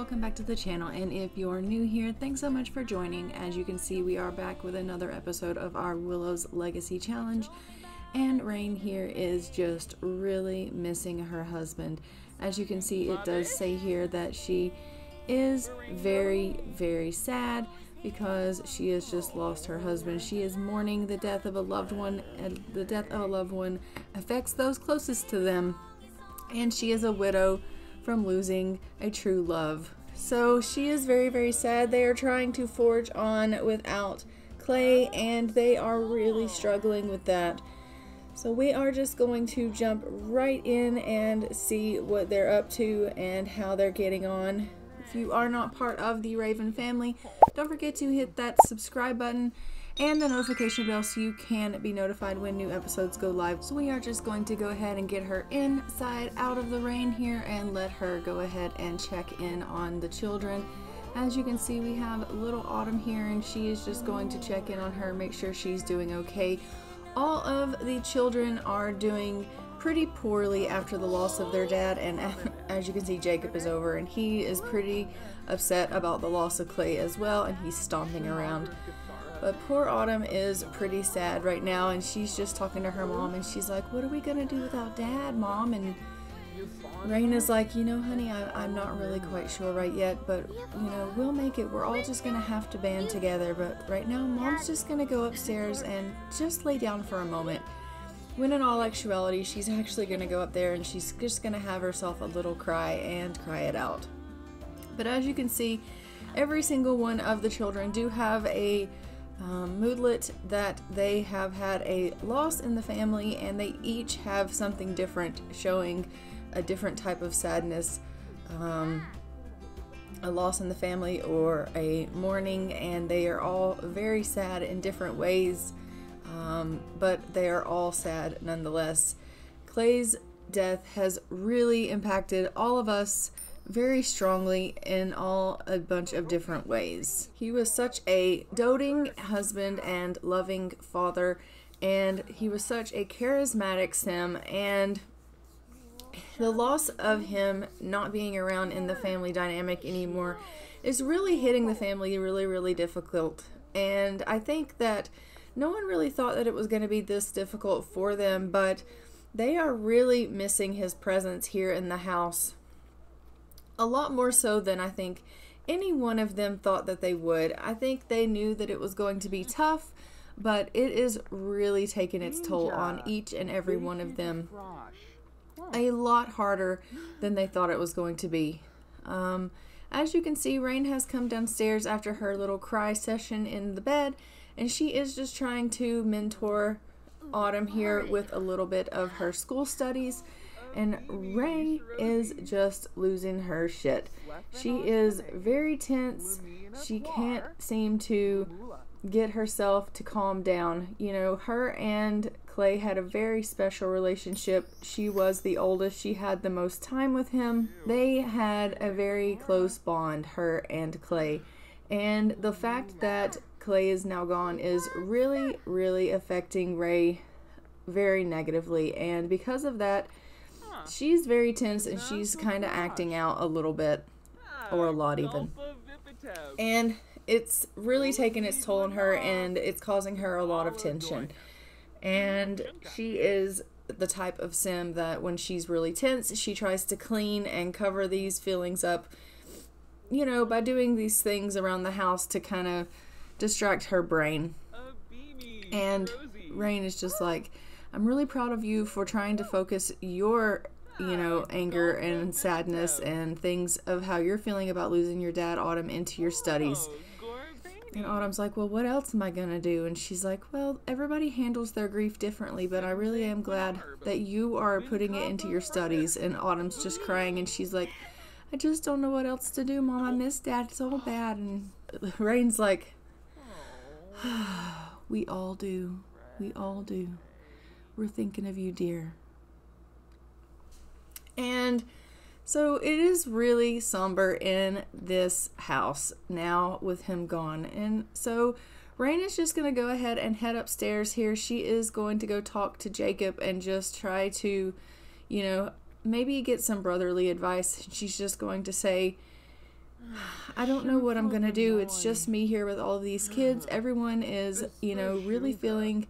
welcome back to the channel, and if you're new here, thanks so much for joining. As you can see, we are back with another episode of our Willows Legacy Challenge, and Rayne here is just really missing her husband. As you can see, it does say here that she is very, very sad because she has just lost her husband. She is mourning the death of a loved one, and the death of a loved one affects those closest to them, and she is a widow from losing a true love. So she is very, very sad. They are trying to forge on without Clay, and they are really struggling with that. So we are just going to jump right in and see what they're up to and how they're getting on. If you are not part of the Raven family, don't forget to hit that subscribe button and the notification bell so you can be notified when new episodes go live. So we are just going to go ahead and get her inside out of the rain here and let her go ahead and check in on the children. As you can see, we have little Autumn here, and she is just going to check in on her, make sure she's doing okay. All of the children are doing pretty poorly after the loss of their dad, and as you can see, Jacob is over and he is pretty upset about the loss of Clay as well, and he's stomping around. But poor Autumn is pretty sad right now, and she's just talking to her mom, and she's like, what are we gonna do without Dad, Mom? And Rayne is like, you know, honey, I'm not really quite sure right yet, but, you know, we'll make it. We're all just gonna have to band together, but right now, Mom's just gonna go upstairs and just lay down for a moment. When in all actuality, she's actually gonna go up there and she's just gonna have herself a little cry and cry it out. But as you can see, every single one of the children do have a moodlet that they have had a loss in the family, and they each have something different showing a different type of sadness, a loss in the family or a mourning, and they are all very sad in different ways, but they are all sad nonetheless. Clay's death has really impacted all of us very strongly in a bunch of different ways. He was such a doting husband and loving father, and he was such a charismatic sim, and the loss of him not being around in the family dynamic anymore is really hitting the family really, really difficult. And I think that no one really thought that it was going to be this difficult for them, but they are really missing his presence here in the house. A lot more so than I think any one of them thought that they would. I think they knew that it was going to be tough, but it is really taking its toll on each and every one of them. A lot harder than they thought it was going to be. As you can see, Rayne has come downstairs after her little cry session in the bed, and she is just trying to mentor Autumn here with a little bit of her school studies. And Rhea is just losing her shit. She is very tense. She can't seem to get herself to calm down. You know, her and Clay had a very special relationship. She was the oldest. She had the most time with him. They had a very close bond, her and Clay. And the fact that Clay is now gone is really, really affecting Rhea very negatively. And because of that, she's very tense, and she's kind of acting out a little bit, or a lot even. And it's really taking its toll on her, and it's causing her a lot of tension. And she is the type of sim that when she's really tense, she tries to clean and cover these feelings up, you know, by doing these things around the house to kind of distract her brain. And Rayne is just like, I'm really proud of you for trying to focus your, you know, anger and sadness and things of how you're feeling about losing your dad, Autumn, into your studies. And Autumn's like, well, what else am I gonna do? And she's like, well, everybody handles their grief differently, but I really am glad that you are putting it into your studies. And Autumn's just crying, and she's like, I just don't know what else to do, Mom. I miss Dad so bad. And Rayne's like, we all do. We all do. We're thinking of you, dear. And so it is really somber in this house now with him gone. And so Rayne is just going to go ahead and head upstairs here. She is going to go talk to Jacob and just try to, you know, maybe get some brotherly advice. She's just going to say, I don't know what I'm gonna do. It's just me here with all of these kids. Everyone is, you know, really feeling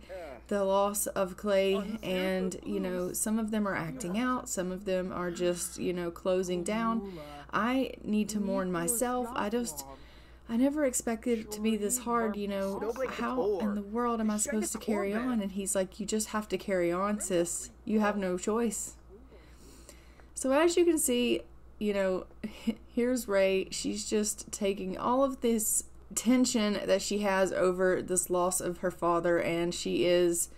the loss of Clay, and, you know, some of them are acting out, some of them are just, you know, closing down. I need to mourn myself. I never expected it to be this hard, you know. How in the world am I supposed to carry on? And he's like, you just have to carry on, sis. You have no choice. So as you can see, you know, here's Ray. She's just taking all of this tension that she has over this loss of her father, and she is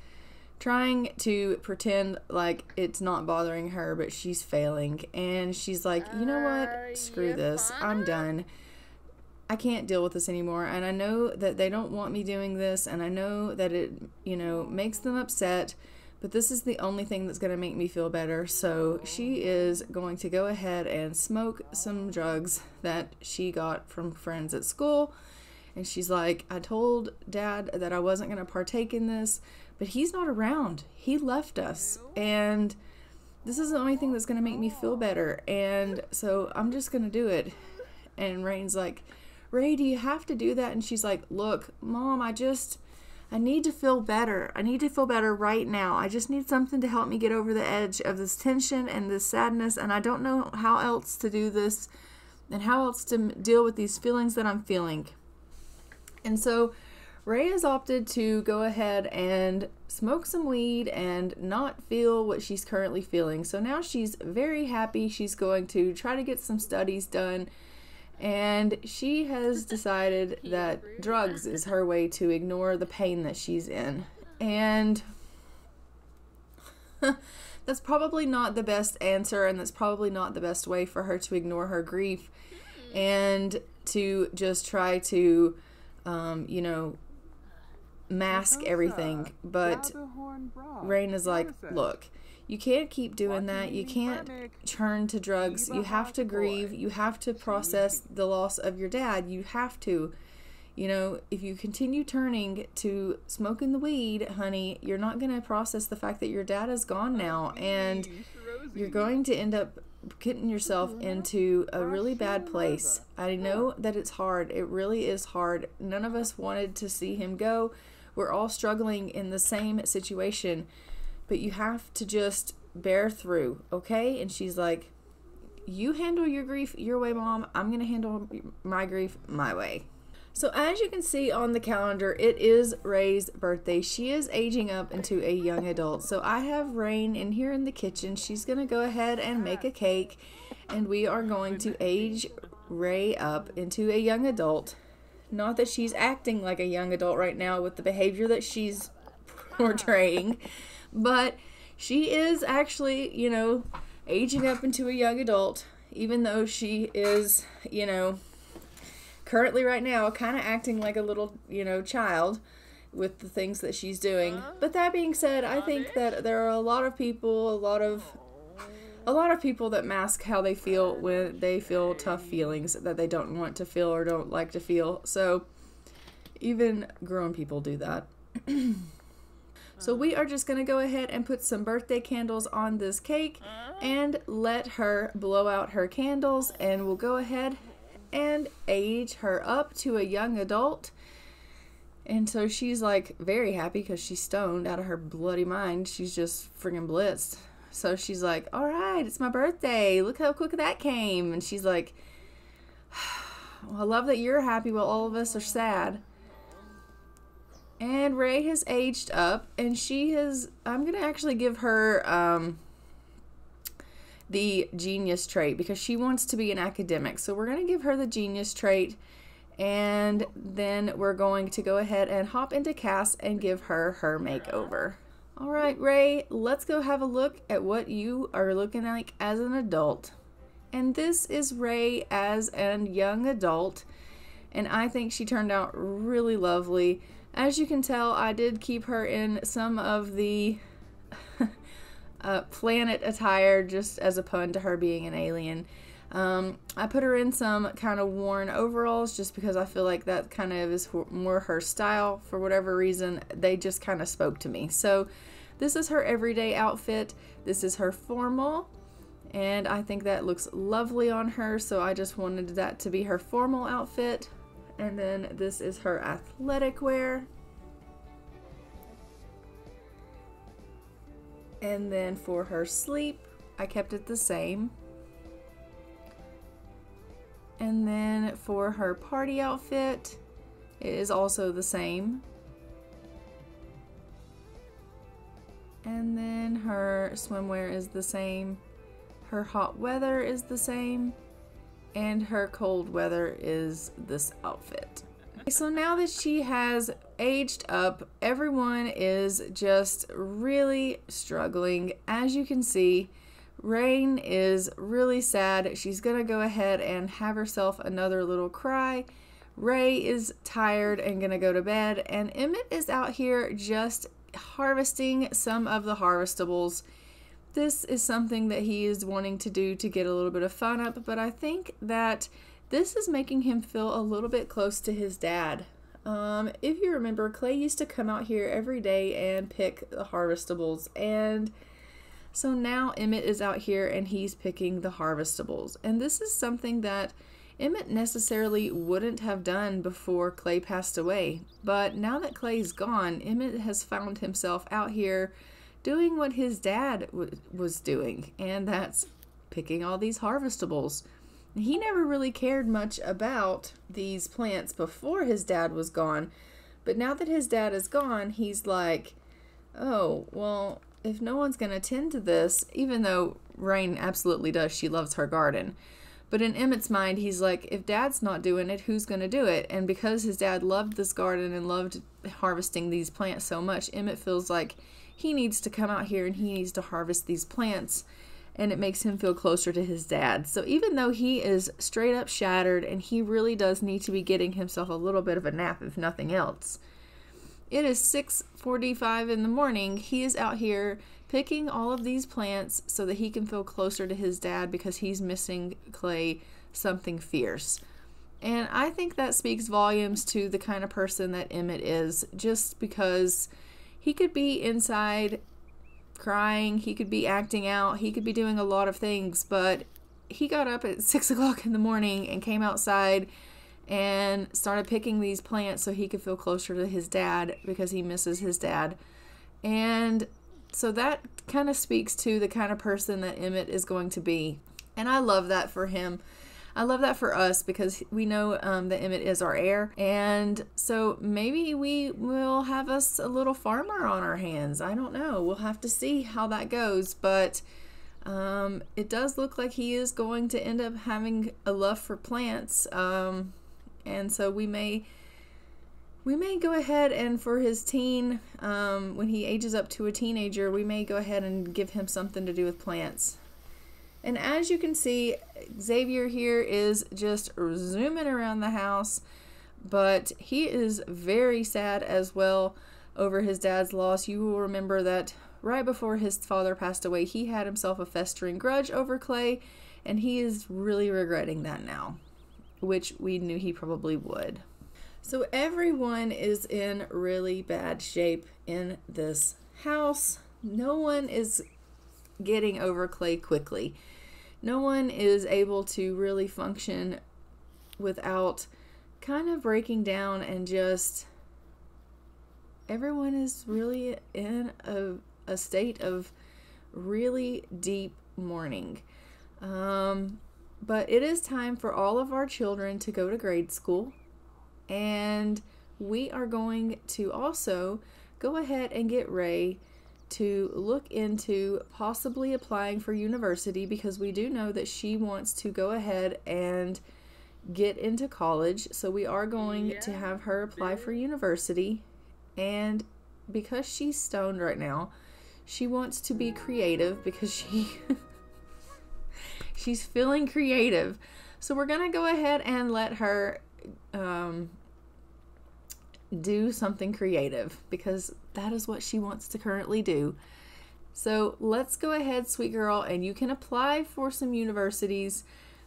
trying to pretend like it's not bothering her, but she's failing. And she's like, you know what? Screw this. I'm done. I can't deal with this anymore, and I know that they don't want me doing this, and I know that it, you know, makes them upset, but this is the only thing that's going to make me feel better. So she is going to go ahead and smoke some drugs that she got from friends at school. And she's like, I told Dad that I wasn't going to partake in this, but he's not around. He left us, and this is the only thing that's going to make me feel better, and so I'm just going to do it. And Rayne's like, Ray, do you have to do that? And she's like, look, Mom, I need to feel better. I need to feel better right now. I just need something to help me get over the edge of this tension and this sadness, and I don't know how else to do this and how else to deal with these feelings that I'm feeling. And so Ray has opted to go ahead and smoke some weed and not feel what she's currently feeling. So now she's very happy. She's going to try to get some studies done. And she has decided that drugs is her way to ignore the pain that she's in. And that's probably not the best answer, and that's probably not the best way for her to ignore her grief and to just try to, you know, mask everything. But Rayne is like, look, you can't keep doing that. You can't turn to drugs. You have to grieve. You have to process the loss of your dad. You have to. You know, if you continue turning to smoking the weed, honey, you're not going to process the fact that your dad is gone now. And you're going to end up getting yourself into a really bad place. I know that it's hard. It really is hard. None of us wanted to see him go. We're all struggling in the same situation. But you have to just bear through, okay? And she's like, you handle your grief your way, Mom. I'm going to handle my grief my way. So as you can see on the calendar, it is Ray's birthday. She is aging up into a young adult. So I have Rayne in here in the kitchen. She's going to go ahead and make a cake. And we are going to age Ray up into a young adult. Not that she's acting like a young adult right now with the behavior that she's portraying. But she is actually, you know, aging up into a young adult, even though she is, you know, currently right now kind of acting like a little, you know, child with the things that she's doing. But that being said, I think that there are a lot of people, a lot of people that mask how they feel when they feel tough feelings that they don't want to feel or don't like to feel. So even grown people do that. So we are just going to go ahead and put some birthday candles on this cake and let her blow out her candles, and we'll go ahead and age her up to a young adult. And so she's like very happy because she's stoned out of her bloody mind. She's just friggin' blitzed. So she's like, all right, it's my birthday. Look how quick that came. And she's like, well, I love that you're happy while all of us are sad. And Ray has aged up, and she has, I'm going to actually give her the genius trait because she wants to be an academic. So we're going to give her the genius trait, and then we're going to go ahead and hop into Cass and give her her makeover. All right, Ray, let's go have a look at what you are looking like as an adult. And this is Ray as a young adult, and I think she turned out really lovely. As you can tell, I did keep her in some of the planet attire just as a pun to her being an alien. I put her in some kind of worn overalls just because I feel like that kind of is more her style. For whatever reason, they just kind of spoke to me. So this is her everyday outfit. This is her formal. And I think that looks lovely on her, so I just wanted that to be her formal outfit. And then this is her athletic wear. And then for her sleep, I kept it the same. And then for her party outfit, it is also the same. And then her swimwear is the same. Her hot weather is the same. And her cold weather is this outfit. So now that she has aged up, everyone is just really struggling. As you can see, Rayne is really sad. She's gonna go ahead and have herself another little cry. Ray is tired and gonna go to bed, and Emmett is out here just harvesting some of the harvestables. This is something that he is wanting to do to get a little bit of fun up, but I think that this is making him feel a little bit close to his dad. If you remember, Clay used to come out here every day and pick the harvestables, and so now Emmett is out here and he's picking the harvestables. And this is something that Emmett necessarily wouldn't have done before Clay passed away. But now that Clay's gone, Emmett has found himself out here doing what his dad was doing, and that's picking all these harvestables. He never really cared much about these plants before his dad was gone, but now that his dad is gone, he's like, oh, well, if no one's going to tend to this, even though Rayne absolutely does, she loves her garden. But in Emmett's mind, he's like, if dad's not doing it, who's going to do it? And because his dad loved this garden and loved harvesting these plants so much, Emmett feels like he needs to come out here and he needs to harvest these plants. And it makes him feel closer to his dad. So even though he is straight up shattered and he really does need to be getting himself a little bit of a nap, if nothing else, it is 6:45 in the morning. He is out here picking all of these plants so that he can feel closer to his dad because he's missing Clay something fierce. And I think that speaks volumes to the kind of person that Emmett is, just because he could be inside crying, he could be acting out, he could be doing a lot of things, but he got up at 6 o'clock in the morning and came outside and started picking these plants so he could feel closer to his dad because he misses his dad. And so that kind of speaks to the kind of person that Emmett is going to be. And I love that for him. I love that for us because we know that Emmett is our heir. And so maybe we will have us a little farmer on our hands. I don't know. We'll have to see how that goes. But it does look like he is going to end up having a love for plants. And so we may go ahead and for his teen, when he ages up to a teenager, we may go ahead and give him something to do with plants. And as you can see, Xavier here is just zooming around the house, but he is very sad as well over his dad's loss. You will remember that right before his father passed away, he had himself a festering grudge over Clay, and he is really regretting that now, which we knew he probably would. So everyone is in really bad shape in this house. No one is getting over Clay quickly. No one is able to really function without kind of breaking down, and just everyone is really in a state of really deep mourning. But it is time for all of our children to go to grade school, and we are going to also go ahead and get Ray to look into possibly applying for university, because we do know that she wants to go ahead and get into college. So we are going to have her apply for university, and because she's stoned right now, she wants to be creative because she's feeling creative. So we're gonna go ahead and let her do something creative because that is what she wants to currently do. So let's go ahead, sweet girl, and you can apply for some universities.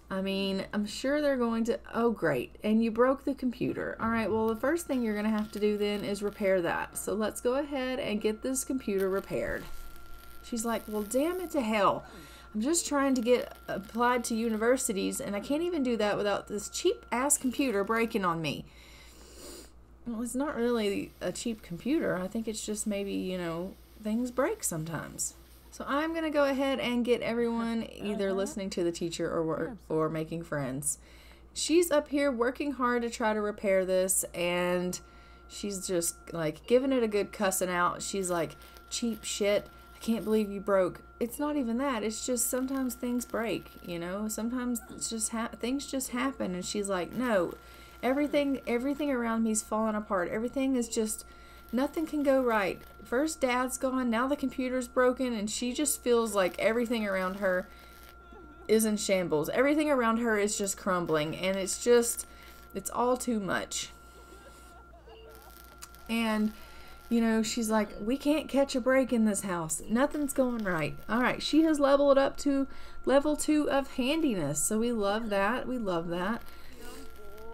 I mean, I'm sure they're going to... Oh, great. And you broke the computer. All right, well, the first thing you're going to have to do then is repair that. So let's go ahead and get this computer repaired. She's like, well, damn it to hell. I'm just trying to get applied to universities, and I can't even do that without this cheap-ass computer breaking on me. Well, it's not really a cheap computer. I think it's just maybe, you know, things break sometimes. So I'm going to go ahead and get everyone either listening to the teacher or making friends. She's up here working hard to try to repair this, and she's just, like, giving it a good cussing out. She's like, cheap shit. I can't believe you broke. It's not even that. It's just sometimes things break, you know? Sometimes it's just things just happen, and she's like, no, everything around me's falling apart. Everything is just, nothing can go right. First Dad's gone, now the computer's broken, and she just feels like everything around her is in shambles. Everything around her is just crumbling, and it's all too much. And, you know, she's like, we can't catch a break in this house. Nothing's going right. All right, she has leveled up to level 2 of handiness, so we love that. We love that.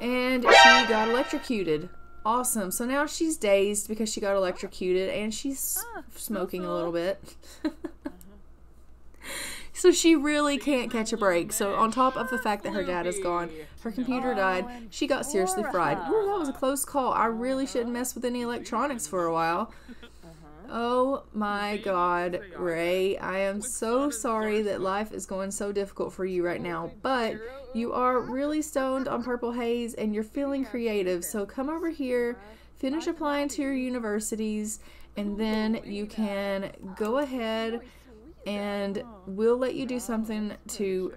And she got electrocuted. Awesome. So now she's dazed because she got electrocuted, and she's smoking a little bit. So she really can't catch a break. So on top of the fact that her dad is gone, her computer died, she got seriously fried. Ooh, that was a close call. I really shouldn't mess with any electronics for a while. Oh my God, Ray, I am so sorry that life is going so difficult for you right now, but you are really stoned on purple haze and you're feeling creative. So come over here, finish applying to your universities, and then you can go ahead and we'll let you do something to,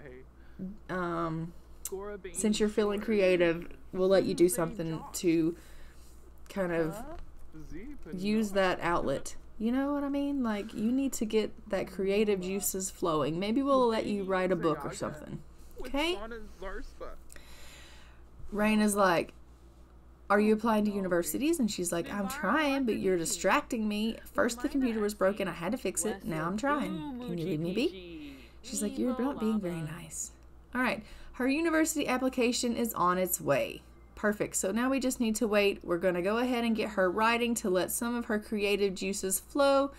since you're feeling creative, we'll let you do something to kind of use that outlet. You know what I mean? Like, you need to get that creative juices flowing. Maybe we'll let you write a book or something. Okay? Rayne is like, are you applying to universities? And she's like, I'm trying, but you're distracting me. First the computer was broken. I had to fix it. Now I'm trying. Can you leave me be? She's like, you're not being very nice. All right. Her university application is on its way. Perfect. So now we just need to wait. We're going to go ahead and get her writing to let some of her creative juices flow.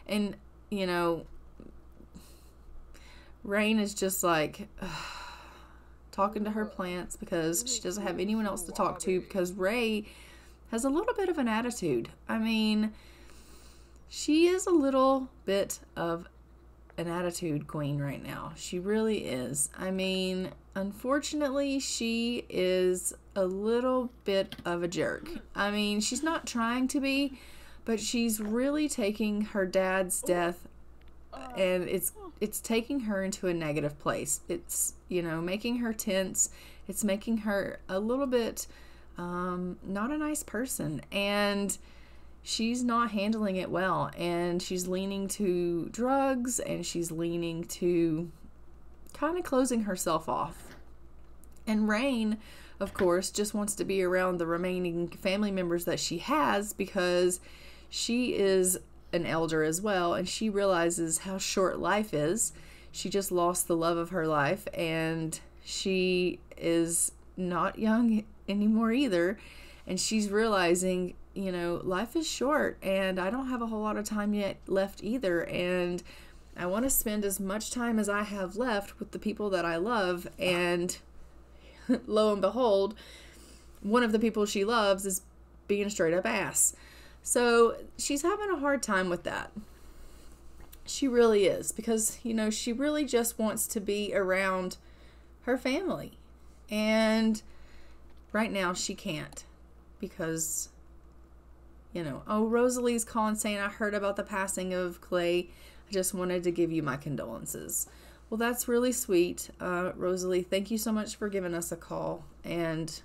And, you know, Rayne is just like talking to her plants because she doesn't have anyone else to talk to because Ray has a little bit of an attitude. I mean, she is a little bit of an attitude queen right now. She really is. I mean, unfortunately, she is a little bit of a jerk. I mean, she's not trying to be, but she's really taking her dad's death and it's taking her into a negative place. It's, you know, making her tense. It's making her a little bit not a nice person, and she's not handling it well, and she's leaning to drugs, and she's leaning to kind of closing herself off. And Rayne, of course, just wants to be around the remaining family members that she has because she is an elder as well, and she realizes how short life is. She just lost the love of her life, and she is not young anymore either, and she's realizing, you know, life is short, and I don't have a whole lot of time yet left either, and I want to spend as much time as I have left with the people that I love. And lo and behold, one of the people she loves is being a straight up ass. So she's having a hard time with that. She really is, because, you know, she really just wants to be around her family. And right now she can't because, you know, oh, Rosalie's calling saying, I heard about the passing of Clay. I just wanted to give you my condolences. Well, that's really sweet. Rosalie, thank you so much for giving us a call. And,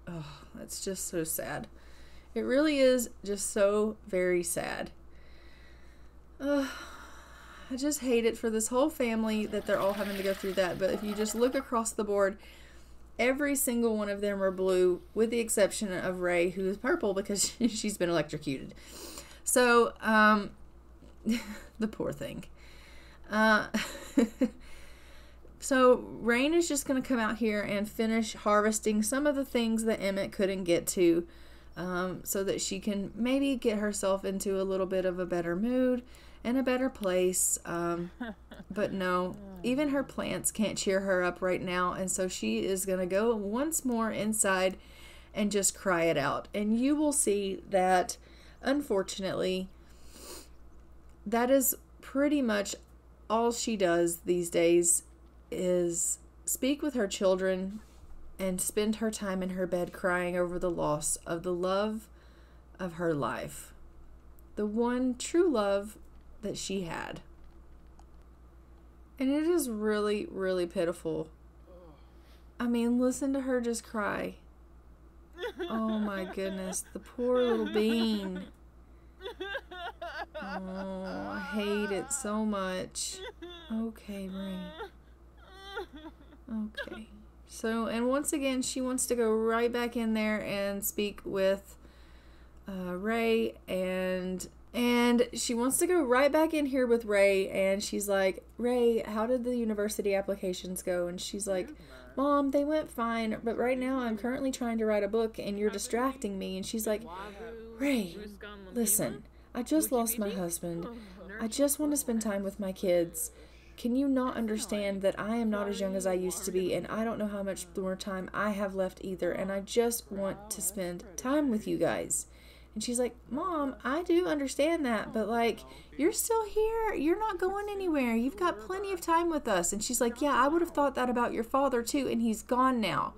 oh, that's just so sad. It really is just so very sad. I just hate it for this whole family that they're all having to go through that. But if you just look across the board, every single one of them are blue, with the exception of Ray, who is purple because she's been electrocuted. So, the poor thing. So Rayne is just going to come out here and finish harvesting some of the things that Emmett couldn't get to, so that she can maybe get herself into a little bit of a better mood and a better place. But no, even her plants can't cheer her up right now, and so she is going to go once more inside and just cry it out. And you will see that, unfortunately, that is pretty much all she does these days, is speak with her children and spend her time in her bed crying over the loss of the love of her life, the one true love that she had. And it is really, really pitiful. I mean, listen to her just cry. Oh my goodness, the poor little bean. Oh, I hate it so much. Okay, Ray. Okay. So, and once again, she wants to go right back in there and speak with Ray, and she wants to go right back in here with Ray, and she's like, Ray, how did the university applications go? And she's like, Mom, they went fine, but right now I'm currently trying to write a book and you're distracting me. And she's like, Ray, listen, I just lost my husband. I just want to spend time with my kids. Can you not understand that I am not as young as I used to be, and I don't know how much more time I have left either, and I just want to spend time with you guys. And she's like, Mom, I do understand that, but like, you're still here. You're not going anywhere. You've got plenty of time with us. And she's like, yeah, I would have thought that about your father too, and he's gone now.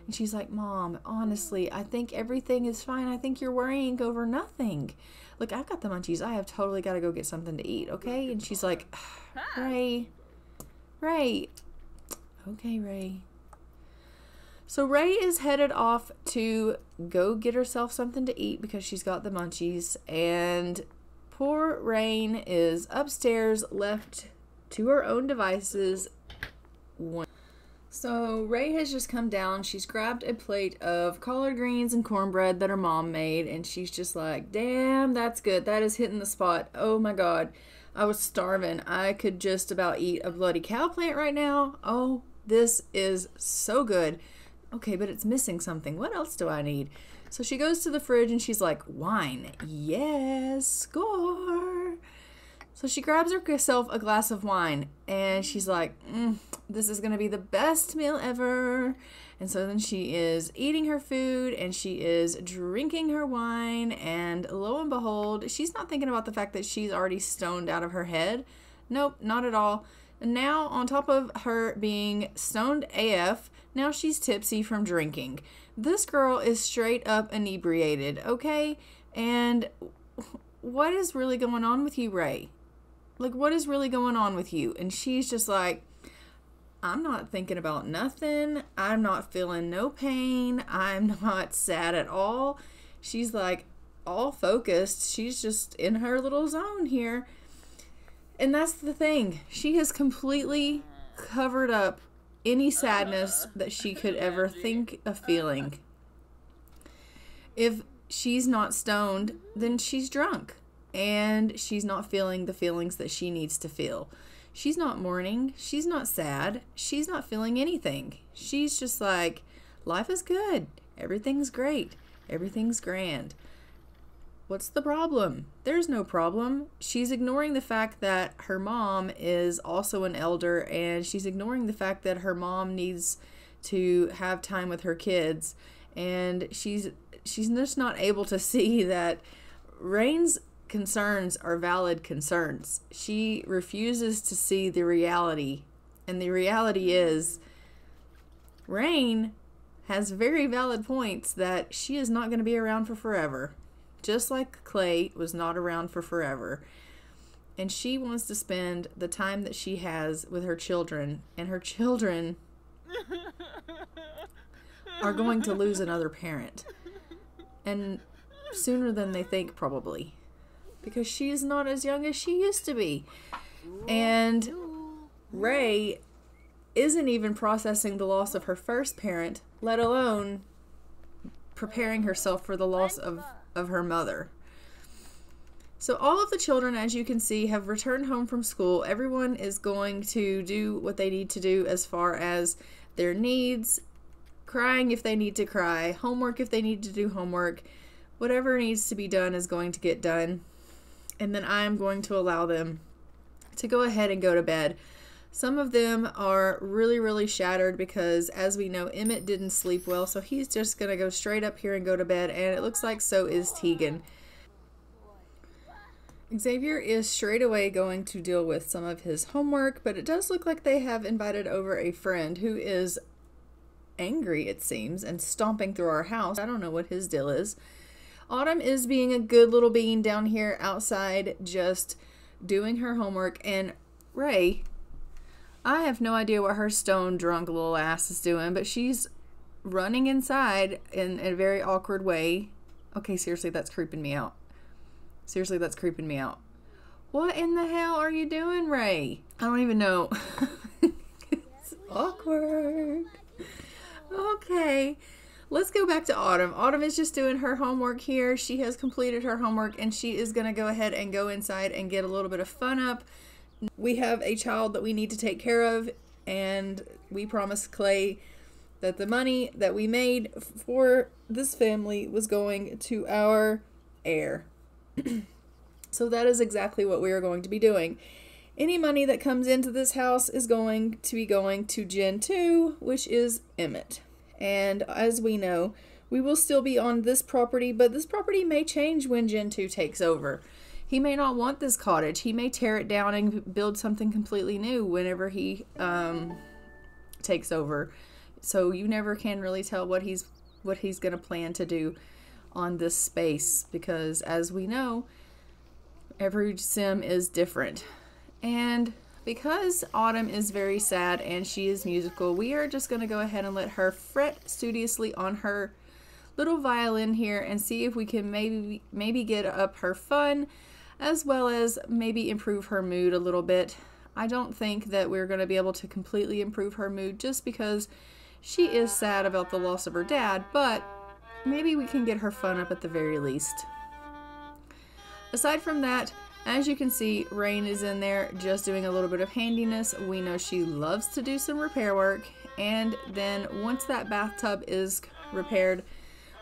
And she's like, Mom, honestly, I think everything is fine. I think you're worrying over nothing. Look, I've got the munchies. I have totally got to go get something to eat, okay? And she's like, Ray. Okay, Ray. So Ray is headed off to go get herself something to eat because she's got the munchies. And poor Rayne is upstairs, left to her own devices. So Ray has just come down. She's grabbed a plate of collard greens and cornbread that her mom made. And she's just like, damn, that's good. That is hitting the spot. Oh my God. I was starving. I could just about eat a bloody cow plant right now. Oh, this is so good. Okay, but it's missing something. What else do I need? So she goes to the fridge and she's like, wine. Yes, score. So she grabs herself a glass of wine and she's like, this is going to be the best meal ever. And so then she is eating her food and she is drinking her wine, and lo and behold, she's not thinking about the fact that she's already stoned out of her head. Nope, not at all. And now, on top of her being stoned AF, now she's tipsy from drinking. This girl is straight up inebriated, okay? And what is really going on with you, Ray? Like, what is really going on with you? And she's just like, I'm not thinking about nothing. I'm not feeling no pain. I'm not sad at all. She's like all focused. She's just in her little zone here. And that's the thing. She has completely covered up any sadness that she could ever think of feeling. If she's not stoned, then she's drunk. And she's not feeling the feelings that she needs to feel. She's not mourning. She's not sad. She's not feeling anything. She's just like, life is good. Everything's great. Everything's grand. What's the problem? There's no problem. She's ignoring the fact that her mom is also an elder, and she's ignoring the fact that her mom needs to have time with her kids, and she's just not able to see that Rayne's concerns are valid concerns. She refuses to see the reality, and the reality is Rayne has very valid points that she is not going to be around for forever, just like Clay was not around for forever. And she wants to spend the time that she has with her children, and her children are going to lose another parent, and sooner than they think, probably, because she is not as young as she used to be. And Ray isn't even processing the loss of her first parent, let alone preparing herself for the loss of her mother. So all of the children, as you can see, have returned home from school. Everyone is going to do what they need to do as far as their needs, crying if they need to cry, homework if they need to do homework. Whatever needs to be done is going to get done. And then I'm going to allow them to go ahead and go to bed. Some of them are really, really shattered because, as we know, Emmett didn't sleep well, so he's just going to go straight up here and go to bed, and it looks like so is Tegan. Xavier is straight away going to deal with some of his homework, but it does look like they have invited over a friend who is angry, it seems, and stomping through our house. I don't know what his deal is. Autumn is being a good little bean down here outside, just doing her homework, and Ray, I have no idea what her stone drunk little ass is doing, but she's running inside in a very awkward way. Okay, seriously, that's creeping me out. Seriously, that's creeping me out. What in the hell are you doing, Ray? I don't even know. It's awkward. Okay, let's go back to Autumn. Autumn is just doing her homework here. She has completed her homework, and she is going to go ahead and go inside and get a little bit of fun up. We have a child that we need to take care of, and we promised Clay that the money that we made for this family was going to our heir. So that is exactly what we are going to be doing. Any money that comes into this house is going to be going to Gen 2, which is Emmett. And as we know, we will still be on this property, but this property may change when Gen 2 takes over. He may not want this cottage. He may tear it down and build something completely new whenever he takes over. So you never can really tell what he's going to plan to do on this space, because as we know, every sim is different. And because Autumn is very sad and she is musical, we are just going to go ahead and let her fret studiously on her little violin here and see if we can maybe get up her fun, as well as maybe improve her mood a little bit. I don't think that we're going to be able to completely improve her mood just because she is sad about the loss of her dad, but maybe we can get her fun up at the very least. Aside from that, as you can see, Rayne is in there just doing a little bit of handiness. We know she loves to do some repair work, and then once that bathtub is repaired,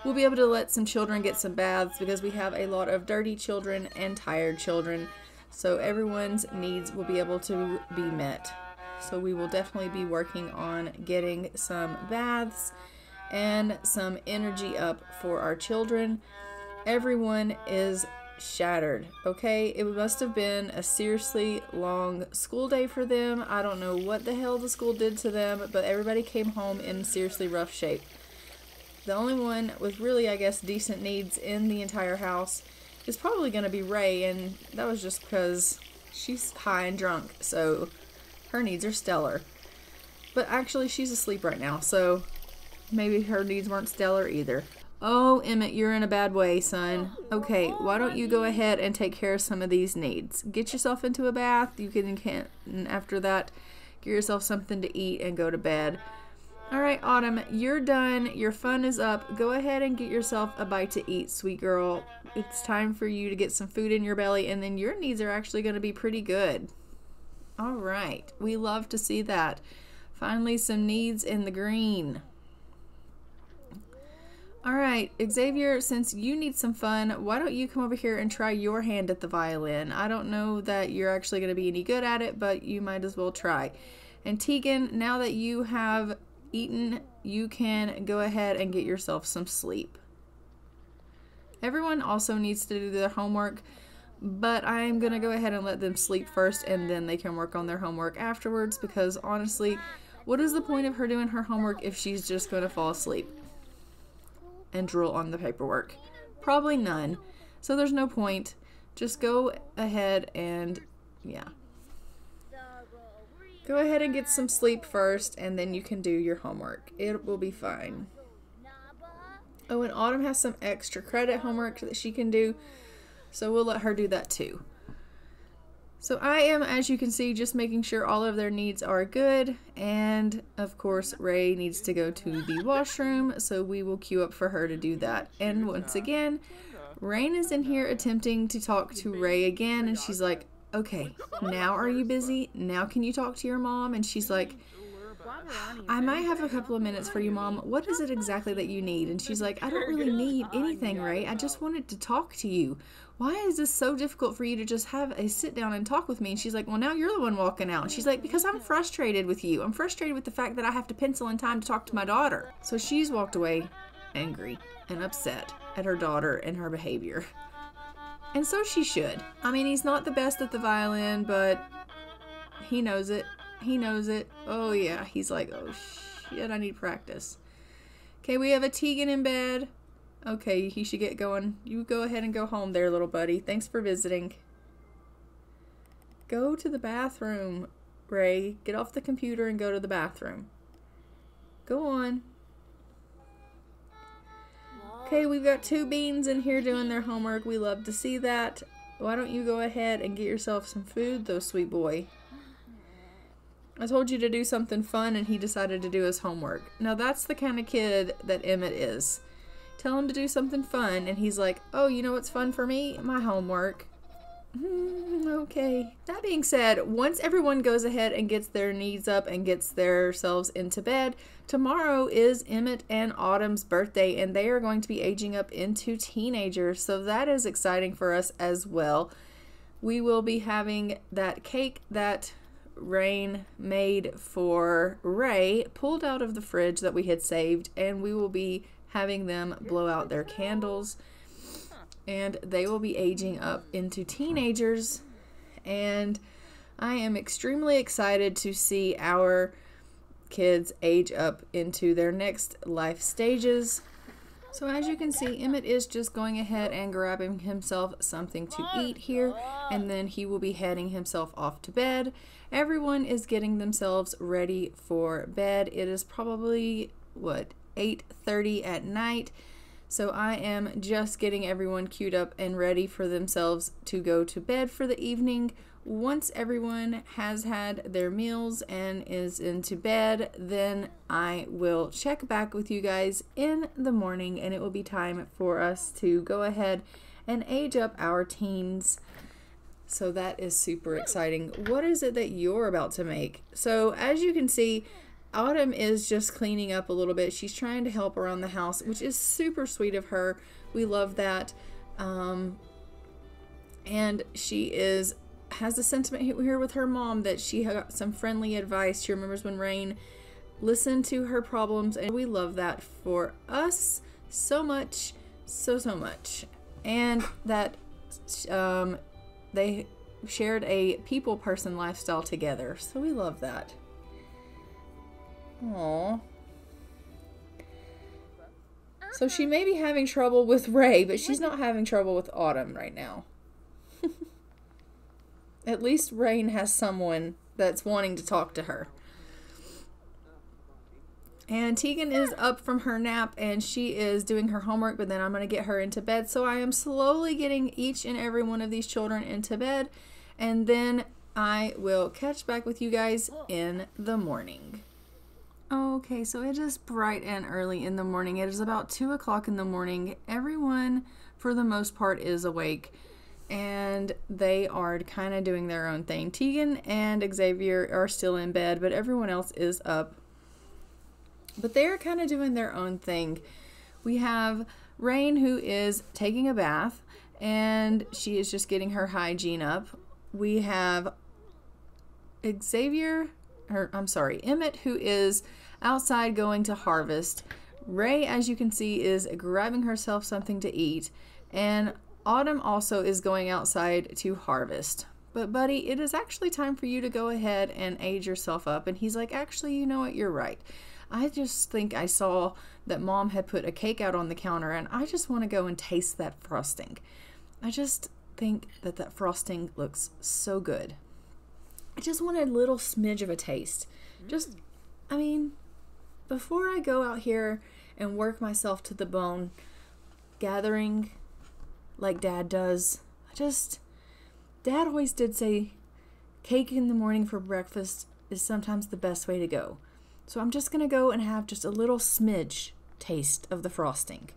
we'll be able to let some children get some baths, because we have a lot of dirty children and tired children, so everyone's needs will be able to be met. So we will definitely be working on getting some baths and some energy up for our children. Everyone is shattered, okay? It must have been a seriously long school day for them. I don't know what the hell the school did to them, but everybody came home in seriously rough shape. The only one with really, I guess, decent needs in the entire house is probably going to be Ray, and that was just because she's high and drunk, so her needs are stellar. But actually, she's asleep right now, so maybe her needs weren't stellar either. Oh, Emmett, you're in a bad way, son. Okay, why don't you go ahead and take care of some of these needs? Get yourself into a bath. You can and after that, get yourself something to eat and go to bed. Alright, Autumn, you're done. Your fun is up. Go ahead and get yourself a bite to eat, sweet girl. It's time for you to get some food in your belly, and then your needs are actually going to be pretty good. Alright, we love to see that. Finally, some needs in the green. Alright, Xavier, since you need some fun, why don't you come over here and try your hand at the violin? I don't know that you're actually going to be any good at it, but you might as well try. And Tegan, now that you have eaten, you can go ahead and get yourself some sleep. Everyone also needs to do their homework, but I'm going to go ahead and let them sleep first, and then they can work on their homework afterwards, because honestly, what is the point of her doing her homework if she's just going to fall asleep and drool on the paperwork? Probably none. So there's no point. Just go ahead and, yeah. Go ahead and get some sleep first, and then you can do your homework. It will be fine. Oh, and Autumn has some extra credit homework that she can do, so we'll let her do that too. So I am, as you can see, just making sure all of their needs are good, and of course Ray needs to go to the washroom, so we will queue up for her to do that. And once again, Rayne is in here attempting to talk to Ray again, and she's like, okay, now are you busy? Now can you talk to your mom? And she's like, I might have a couple of minutes for you, Mom. What is it exactly that you need? And she's like, I don't really need anything, Ray. I just wanted to talk to you. why is this so difficult for you to just have a sit down and talk with me? And she's like, well, now you're the one walking out. And she's like, because I'm frustrated with you. I'm frustrated with the fact that I have to pencil in time to talk to my daughter. So she's walked away angry and upset at her daughter and her behavior. And so she should. I mean, he's not the best at the violin, but he knows it. He knows it. Oh yeah, he's like, oh shit, I need practice. Okay, we have a Tegan in bed. Okay, he should get going. You go ahead and go home there, little buddy. Thanks for visiting. Go to the bathroom, Ray. Get off the computer and go to the bathroom. Go on. Okay, we've got two beans in here doing their homework. We love to see that. Why don't you go ahead and get yourself some food, though, sweet boy? I told you to do something fun, and he decided to do his homework. Now, that's the kind of kid that Emmett is. Tell him to do something fun, and he's like, oh, you know what's fun for me? My homework. Okay. That being said, once everyone goes ahead and gets their needs up and gets themselves into bed, tomorrow is Emmett and Autumn's birthday, and they are going to be aging up into teenagers, so that is exciting for us as well. We will be having that cake that Rayne made for Ray pulled out of the fridge that we had saved, and we will be having them blow out their candles, and they will be aging up into teenagers, and I am extremely excited to see our kids age up into their next life stages. So as you can see, Emmett is just going ahead and grabbing himself something to eat here, and then he will be heading himself off to bed. Everyone is getting themselves ready for bed. It is probably, what, 8:30 at night. So I am just getting everyone queued up and ready for themselves to go to bed for the evening. Once everyone has had their meals and is into bed, then I will check back with you guys in the morning, and it will be time for us to go ahead and age up our teens. So that is super exciting. What is it that you're about to make? So as you can see, Autumn is just cleaning up a little bit. She's trying to help around the house, which is super sweet of her. We love that. And she has a sentiment here with her mom that she got some friendly advice. She remembers when Rayne listened to her problems, and we love that for us so much, so much. And that they shared a people person lifestyle together, so we love that. Aww. So she may be having trouble with Ray, but she's not having trouble with Autumn right now. At least Rayne has someone that's wanting to talk to her. And Tegan is up from her nap, and she is doing her homework, but then I'm going to get her into bed. So I am slowly getting each and every one of these children into bed, and then I will catch back with you guys in the morning. Okay, so it is bright and early in the morning. It is about 2 o'clock in the morning. Everyone, for the most part, is awake, and they are kind of doing their own thing. Tegan and Xavier are still in bed, but everyone else is up. But they are kind of doing their own thing. We have Rayne, who is taking a bath, and she is just getting her hygiene up. We have Emmett, who is outside going to harvest. Ray, as you can see, is grabbing herself something to eat, and Autumn also is going outside to harvest. But buddy, it is actually time for you to go ahead and age yourself up. And he's like, actually, you know what, you're right. I just think I saw that Mom had put a cake out on the counter, and I just want to go and taste that frosting. I just think that that frosting looks so good. I just want a little smidge of a taste. Just, I mean, before I go out here and work myself to the bone, gathering like Dad does, Dad always did say cake in the morning for breakfast is sometimes the best way to go. So I'm just going to go and have just a little smidge taste of the frosting.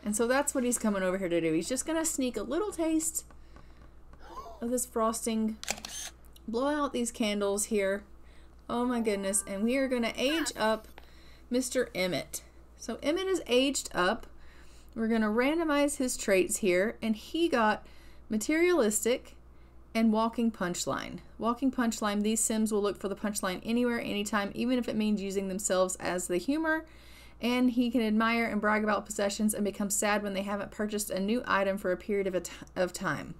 And so that's what he's coming over here to do. He's just going to sneak a little taste of this frosting, blow out these candles here. Oh my goodness. And we are going to age up Mr. Emmett. So Emmett is aged up. We're going to randomize his traits here. And he got materialistic, and walking punchline. Walking punchline, these Sims will look for the punchline anywhere, anytime, even if it means using themselves as the humor. And he can admire and brag about possessions and become sad when they haven't purchased a new item for a period of time.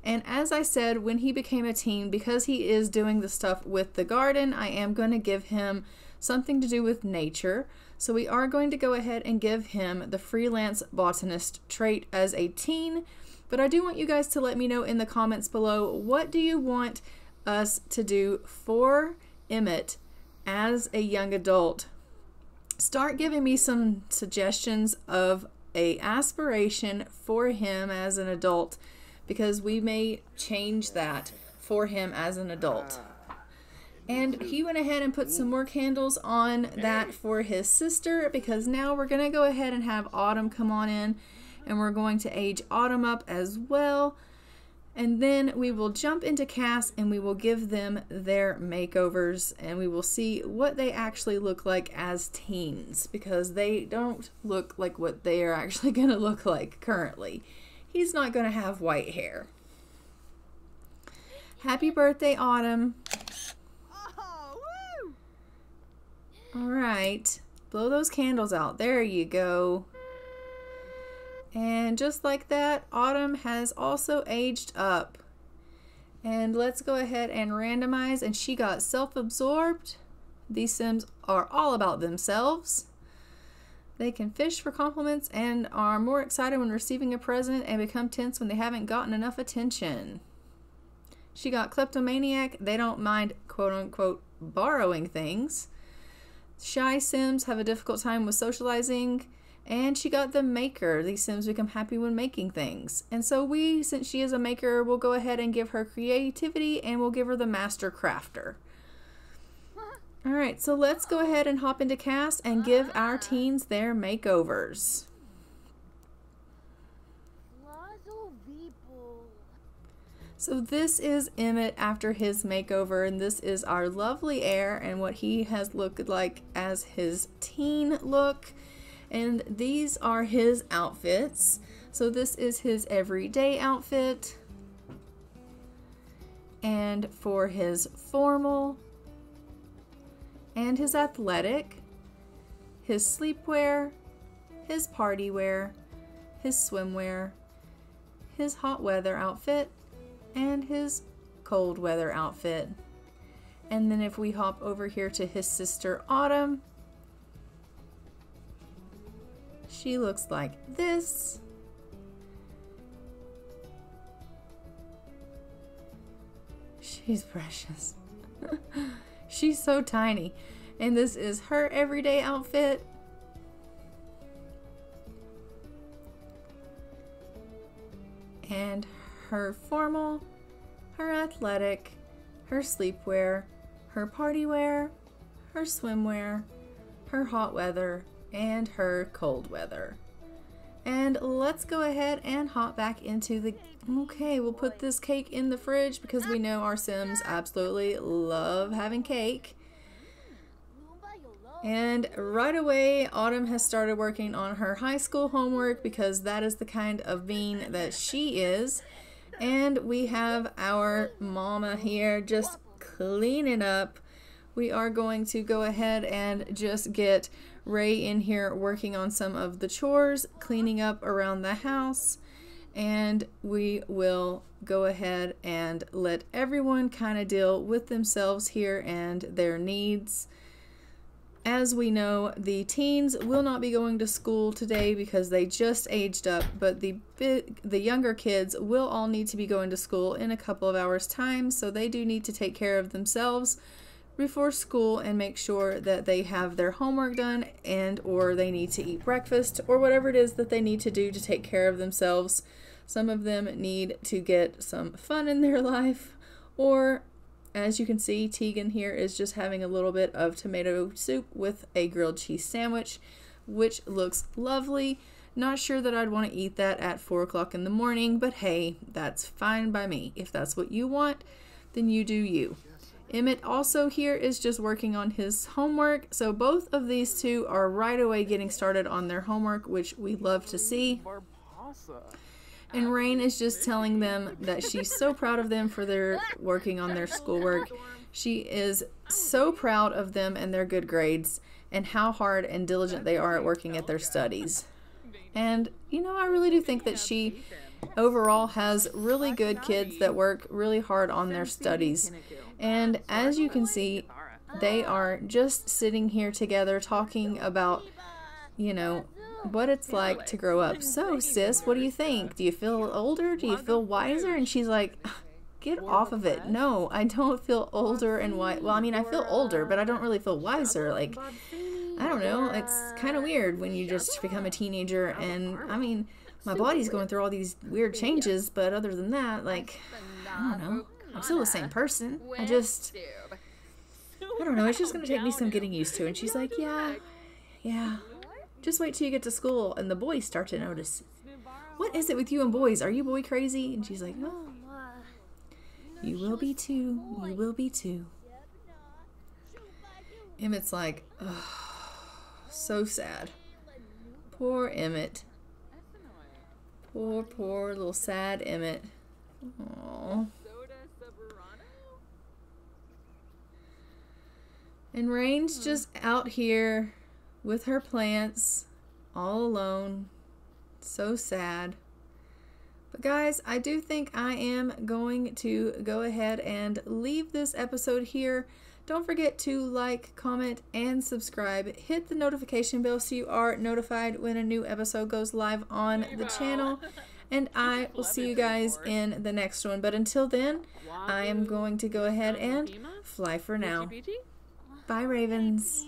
And as I said, when he became a teen, because he is doing the stuff with the garden, I am going to give him something to do with nature. So we are going to go ahead and give him the freelance botanist trait as a teen. But I do want you guys to let me know in the comments below, what do you want us to do for Emmett as a young adult? Start giving me some suggestions of a aspiration for him as an adult, because we may change that for him as an adult. And he went ahead and put some more candles on that for his sister, because now we're going to go ahead and have Autumn come on in, and we're going to age Autumn up as well. And then we will jump into Cass and we will give them their makeovers, and we will see what they actually look like as teens, because they don't look like what they are actually going to look like currently. He's not going to have white hair. Happy birthday, Autumn. All right, blow those candles out. There you go. And just like that, Autumn has also aged up. And let's go ahead and randomize, and she got self-absorbed. These Sims are all about themselves. They can fish for compliments and are more excited when receiving a present and become tense when they haven't gotten enough attention. She got kleptomaniac. They don't mind quote-unquote borrowing things. Shy Sims have a difficult time with socializing. And she got the maker. These Sims become happy when making things. And so we, since she is a maker, we'll go ahead and give her creativity, and we'll give her the master crafter. Alright, so let's go ahead and hop into Cass and give our teens their makeovers. So this is Emmett after his makeover, and this is our lovely heir and what he has looked like as his teen look. And these are his outfits. So this is his everyday outfit. And for his formal and his athletic, his sleepwear, his party wear, his swimwear, his hot weather outfit, and his cold weather outfit. And then if we hop over here to his sister Autumn, she looks like this. She's precious. She's so tiny. And this is her everyday outfit. And her formal, her athletic, her sleepwear, her party wear, her swimwear, her hot weather, and her cold weather. And let's go ahead and hop back into the... Okay, we'll put this cake in the fridge because we know our Sims absolutely love having cake. And right away, Autumn has started working on her high school homework because that is the kind of bean that she is. And we have our mama here just cleaning up. We are going to go ahead and just get Ray in here working on some of the chores, cleaning up around the house, and we will go ahead and let everyone kind of deal with themselves here and their needs. As we know, the teens will not be going to school today because they just aged up, but the younger kids will all need to be going to school in a couple of hours' time, so they do need to take care of themselves before school and make sure that they have their homework done, and or they need to eat breakfast or whatever it is that they need to do to take care of themselves. Some of them need to get some fun in their life, or as you can see, Tegan here is just having a little bit of tomato soup with a grilled cheese sandwich, which looks lovely. Not sure that I'd want to eat that at 4 o'clock in the morning, but hey, that's fine by me. If that's what you want, then you do you. Emmett also here is just working on his homework, so both of these two are right away getting started on their homework, which we love to see. And Rayne is just telling them that she's so proud of them for their working on their schoolwork. She is so proud of them and their good grades and how hard and diligent they are at working at their studies. And, you know, I really do think that she overall has really good kids that work really hard on their studies. And as you can see, they are just sitting here together talking about, you know, what it's like to grow up. So, sis, what do you think? Do you feel older? Do you feel wiser? And she's like, get off of it. No, I don't feel older and wise. Well, I mean, I feel older, but I don't really feel wiser. Like, I don't know. It's kind of weird when you just become a teenager. And, I mean, my body's going through all these weird changes, but other than that, like, I don't know. I'm still the same person. I don't know. It's just going to take me some getting used to. And she's like, yeah. Just wait till you get to school. And the boys start to notice. What is it with you and boys? Are you boy crazy? And she's like, oh, you will be too. You will be too. Emmett's like, oh, so sad. Poor Emmett. Poor little sad Emmett. Aww. And Rayne's just out here with her plants, all alone. So sad. But guys, I do think I am going to go ahead and leave this episode here. Don't forget to like, comment, and subscribe. Hit the notification bell so you are notified when a new episode goes live on the channel. And I will see you guys in the next one. But until then, I am going to go ahead and fly for now. Bye, Ravens.